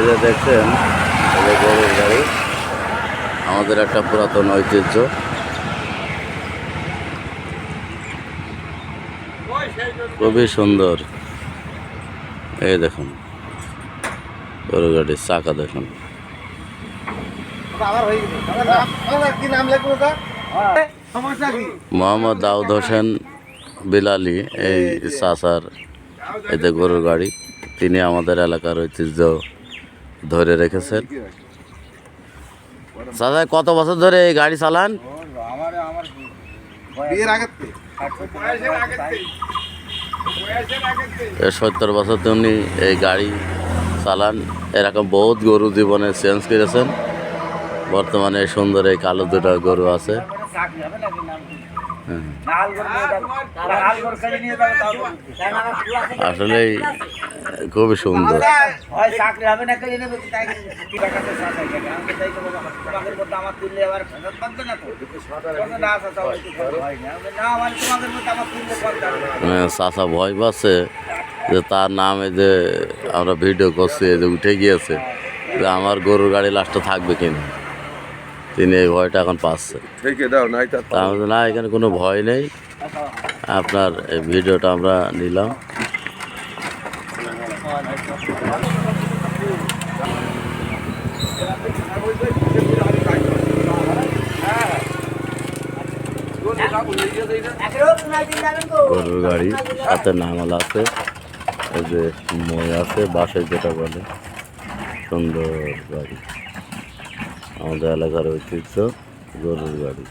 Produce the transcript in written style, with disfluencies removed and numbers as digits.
এই যে দেখছেন, এই যে গরুর গাড়ি, আমাদের একটা পুরাতন ঐতিহ্য। খুবই সুন্দর। এই দেখুন গরুর গাড়ির চাকা দেখুন। মোহাম্মদ দাউদ হোসেন বিলালি এই চাচার এতে গরুর গাড়ি, তিনি আমাদের এলাকার ঐতিহ্য ধরে রেখেছেন। চাচা কত বছর ধরে এই গাড়ি চালান? 70 বছর উনি এই গাড়ি চালান। এরকম বহুত গরু জীবনে চেঞ্জ করেছেন। বর্তমানে সুন্দর এই কালো দুটো গরু আছে। আসলে খুবই সুন্দর। চাচা ভয় পাচ্ছে যে তার নামে যে আমরা ভিডিও করছি, যে উঠে গিয়েছে, যে আমার গরুর গাড়ি লাস্টে থাকবে কিনা, তিনি এই ভয়টা এখন পাচ্ছে। না, এখানে কোনো ভয় নেই। আপনার এই ভিডিওটা আমরা নিলাম। গরুর গাড়ি সাথে নাঙল আছে, এই যে মই আছে, বাঁশের যেটা বলে, সুন্দর গাড়ি। আমাদের এলাকার ঐতিহ্য গরুর গাড়ি।